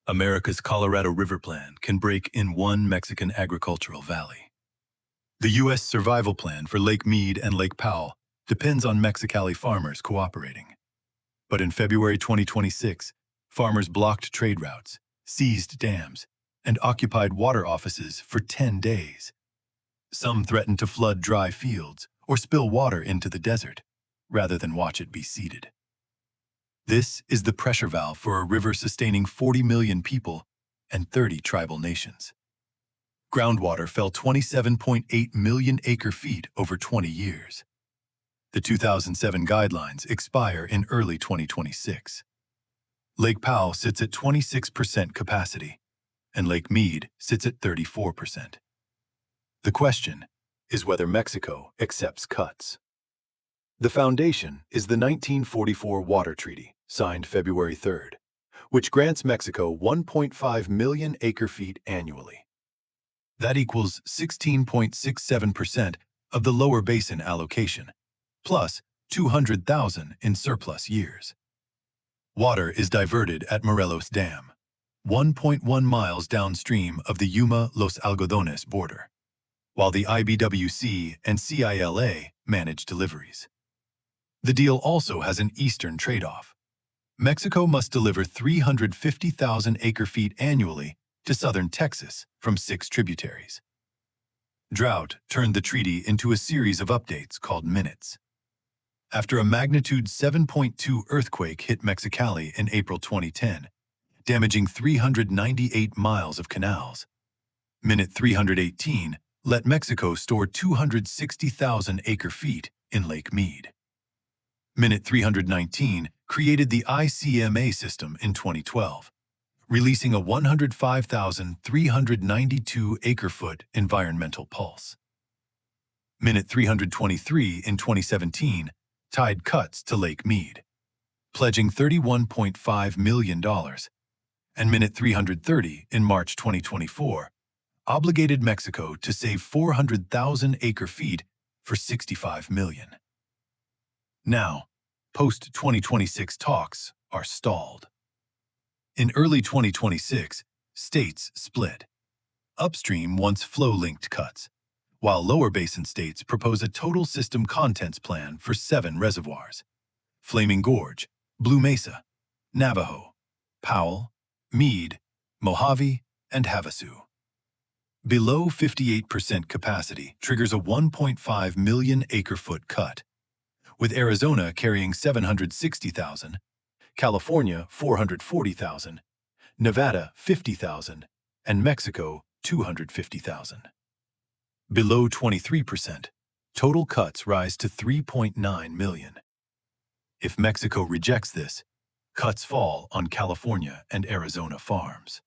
America's Colorado River Plan can break in one Mexican agricultural valley. The U.S. survival plan for Lake Mead and Lake Powell depends on Mexicali farmers cooperating. But in February 2026, farmers blocked trade routes, seized dams, and occupied water offices for 10 days. Some threatened to flood dry fields or spill water into the desert, rather than watch it be ceded. This is the pressure valve for a river sustaining 40 million people and 30 tribal nations. Groundwater fell 27.8 million acre-feet over 20 years. The 2007 guidelines expire in early 2026. Lake Powell sits at 26% capacity, and Lake Mead sits at 34%. The question is whether Mexico accepts cuts. The foundation is the 1944 Water Treaty, signed February 3rd, which grants Mexico 1.5 million acre-feet annually. That equals 16.67% of the lower basin allocation, plus 200,000 in surplus years. Water is diverted at Morelos Dam, 1.1 miles downstream of the Yuma-Los Algodones border, while the IBWC and CILA manage deliveries. The deal also has an eastern trade-off. Mexico must deliver 350,000 acre-feet annually to southern Texas from 6 tributaries. Drought turned the treaty into a series of updates called minutes. After a magnitude 7.2 earthquake hit Mexicali in April 2010, damaging 398 miles of canals, Minute 318 let Mexico store 260,000 acre-feet in Lake Mead. Minute 319 created the ICMA system in 2012, releasing a 105,392 acre-foot environmental pulse. Minute 323 in 2017 tied cuts to Lake Mead, pledging $31.5 million, and Minute 330 in March 2024 obligated Mexico to save 400,000 acre-feet for $65 million. Now, post-2026 talks are stalled. In early 2026, states split. Upstream wants flow-linked cuts, while lower basin states propose a total system contents plan for 7 reservoirs: Flaming Gorge, Blue Mesa, Navajo, Powell, Mead, Mojave, and Havasu. Below 58% capacity triggers a 1.5 million acre-foot cut, with Arizona carrying 760,000, California 440,000, Nevada 50,000, and Mexico 250,000. Below 23%, total cuts rise to 3.9 million. If Mexico rejects this, cuts fall on California and Arizona farms.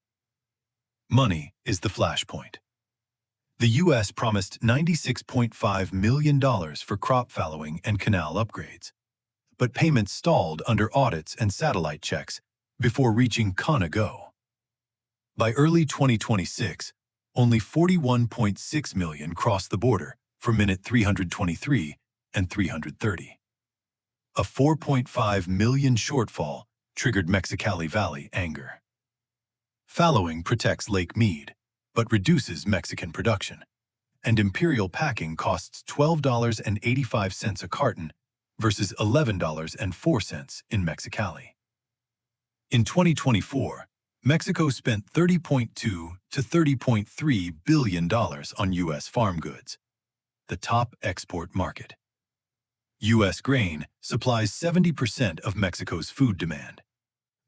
Money is the flashpoint. The U.S. promised $96.5 million for crop fallowing and canal upgrades, but payments stalled under audits and satellite checks before reaching Con-a-go. By early 2026, only $41.6 million crossed the border for Minute 323 and 330. A $4.5 million shortfall triggered Mexicali Valley anger. Fallowing protects Lake Mead, but reduces Mexican production, and imperial packing costs $12.85 a carton versus $11.04 in Mexicali. In 2024, Mexico spent $30.2 to $30.3 billion on U.S. farm goods, the top export market. U.S. grain supplies 70% of Mexico's food demand: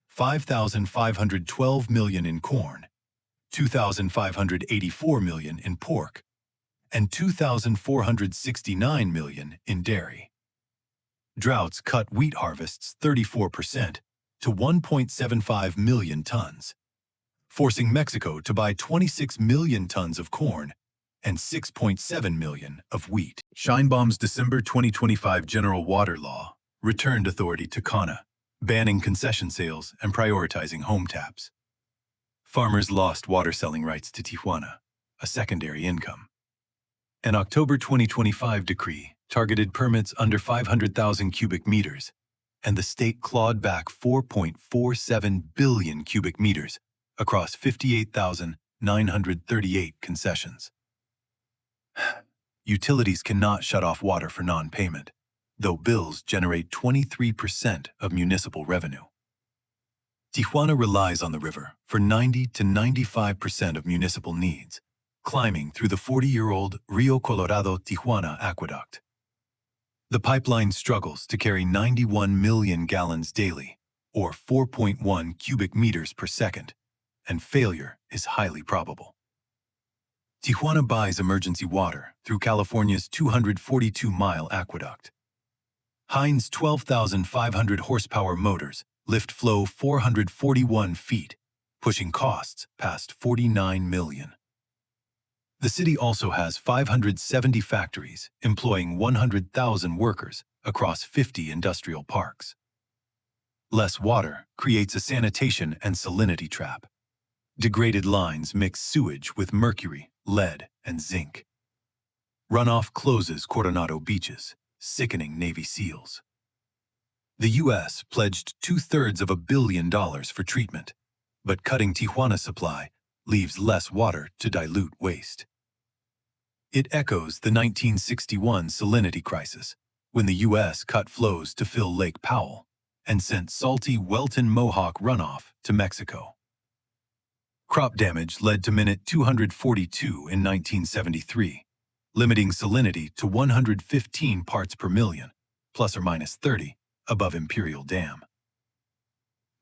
5,512 million in corn, 2,584 million in pork, and 2,469 million in dairy. Droughts cut wheat harvests 34% to 1.75 million tons, forcing Mexico to buy 26 million tons of corn and 6.7 million of wheat. Sheinbaum's December 2025 General Water Law returned authority to CONA, banning concession sales and prioritizing home taps. Farmers lost water selling rights to Tijuana, a secondary income. An October 2025 decree targeted permits under 500,000 cubic meters, and the state clawed back 4.47 billion cubic meters across 58,938 concessions. Utilities cannot shut off water for non-payment, though bills generate 23% of municipal revenue. Tijuana relies on the river for 90 to 95% of municipal needs, climbing through the 40-year-old Rio Colorado-Tijuana aqueduct. The pipeline struggles to carry 91 million gallons daily, or 4.1 cubic meters per second, and failure is highly probable. Tijuana buys emergency water through California's 242-mile aqueduct. Heinz 12,500 horsepower motors lift flow 441 feet, pushing costs past $49 million. The city also has 570 factories employing 100,000 workers across 50 industrial parks. Less water creates a sanitation and salinity trap. Degraded lines mix sewage with mercury, lead, and zinc. Runoff closes Coronado beaches, sickening Navy SEALs. The U.S. pledged $2/3 billion for treatment, but cutting Tijuana's supply leaves less water to dilute waste. It echoes the 1961 salinity crisis, when the U.S. cut flows to fill Lake Powell and sent salty Welton Mohawk runoff to Mexico. Crop damage led to minute 242 in 1973, limiting salinity to 115 parts per million, plus or minus 30, above Imperial Dam.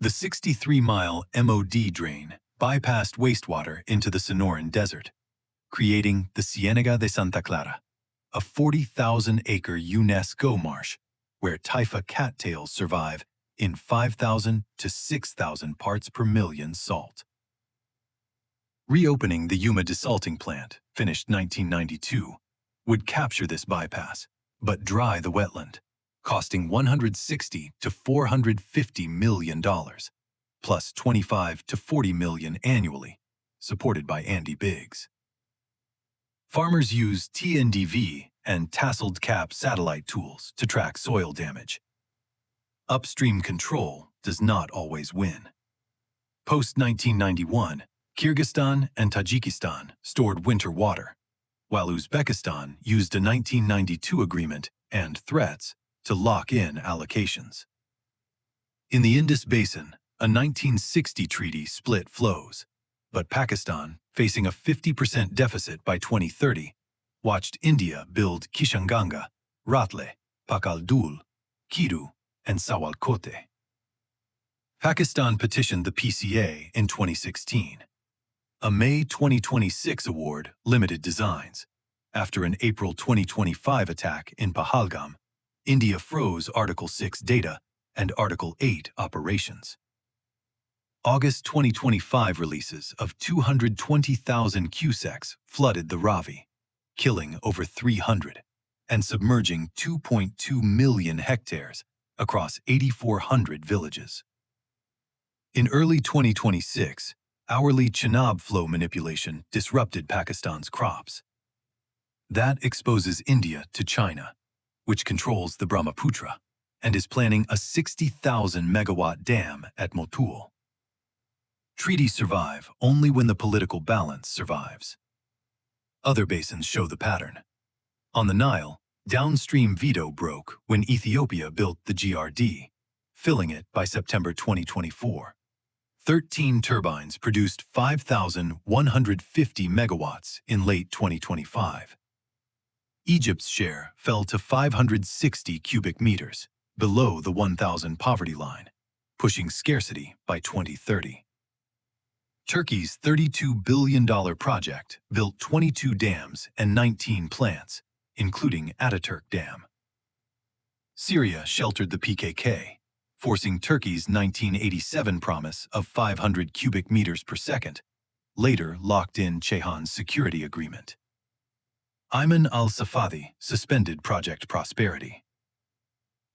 The 63-mile MOD drain bypassed wastewater into the Sonoran Desert, creating the Ciénaga de Santa Clara, a 40,000-acre UNESCO marsh where taifa cattails survive in 5,000 to 6,000 parts per million salt. Reopening the Yuma desalting plant, finished 1992, would capture this bypass, but dry the wetland, costing $160 to $450 million, plus $25 to $40 million annually, supported by Andy Biggs. Farmers use TNDV and tasseled cap satellite tools to track soil damage. Upstream control does not always win. Post-1991, Kyrgyzstan and Tajikistan stored winter water, while Uzbekistan used a 1992 agreement and threats to lock in allocations. In the Indus Basin, a 1960 treaty split flows, but Pakistan, facing a 50% deficit by 2030, watched India build Kishanganga, Ratle, Pakal-Dul, Kiru, and Sawalkote. Pakistan petitioned the PCA in 2016. A May 2026 award limited designs. After an April 2025 attack in Pahalgam, India froze Article 6 data and Article 8 operations. August 2025 releases of 220,000 cusecs flooded the Ravi, killing over 300 and submerging 2.2 million hectares across 8,400 villages. In early 2026, hourly Chenab flow manipulation disrupted Pakistan's crops. That exposes India to China, which controls the Brahmaputra and is planning a 60,000 megawatt dam at Motul. Treaties survive only when the political balance survives. Other basins show the pattern. On the Nile, downstream veto broke when Ethiopia built the GRD, filling it by September 2024. 13 turbines produced 5,150 megawatts in late 2025. Egypt's share fell to 560 cubic meters, below the 1,000 poverty line, pushing scarcity by 2030. Turkey's $32 billion project built 22 dams and 19 plants, including Ataturk Dam. Syria sheltered the PKK, forcing Turkey's 1987 promise of 500 cubic meters per second, later locked in Ceyhan's security agreement. Ayman al-Safadi suspended Project Prosperity.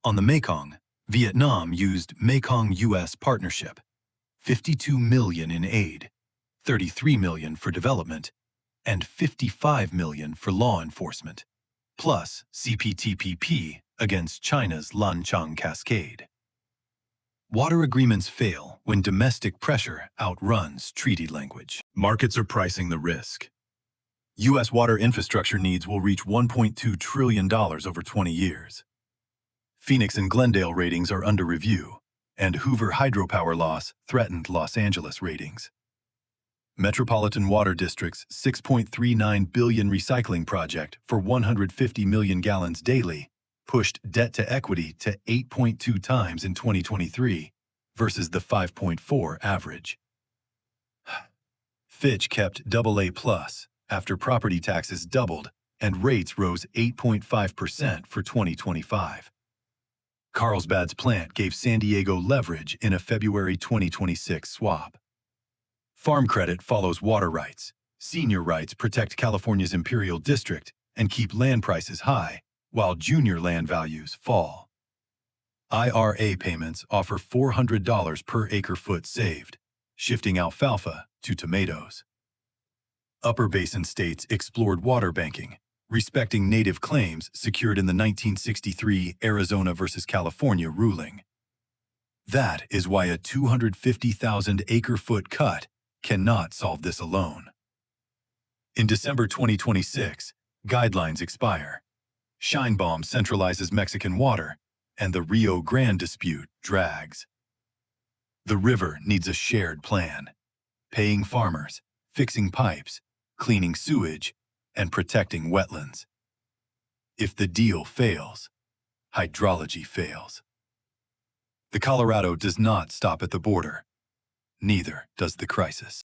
On the Mekong, Vietnam used Mekong-U.S. partnership, $52 million in aid, $33 million for development, and $55 million for law enforcement, plus CPTPP against China's Lanchang Cascade. Water agreements fail when domestic pressure outruns treaty language. Markets are pricing the risk. U.S. water infrastructure needs will reach $1.2 trillion over 20 years. Phoenix and Glendale ratings are under review, and Hoover hydropower loss threatened Los Angeles ratings. Metropolitan Water District's $6.39 billion recycling project for 150 million gallons daily pushed debt to equity to 8.2 times in 2023 versus the 5.4 average. Fitch kept AA+ after property taxes doubled and rates rose 8.5% for 2025. Carlsbad's plant gave San Diego leverage in a February 2026 swap. Farm credit follows water rights. Senior rights protect California's Imperial District and keep land prices high, while junior land values fall. IRA payments offer $400 per acre-foot saved, shifting alfalfa to tomatoes. Upper Basin states explored water banking, respecting native claims secured in the 1963 Arizona versus California ruling. That is why a 250,000 acre-foot cut cannot solve this alone. In December 2026, guidelines expire. Sheinbaum centralizes Mexican water, and the Rio Grande dispute drags. The river needs a shared plan, paying farmers, fixing pipes, cleaning sewage, and protecting wetlands. If the deal fails, hydrology fails. The Colorado does not stop at the border. Neither does the crisis.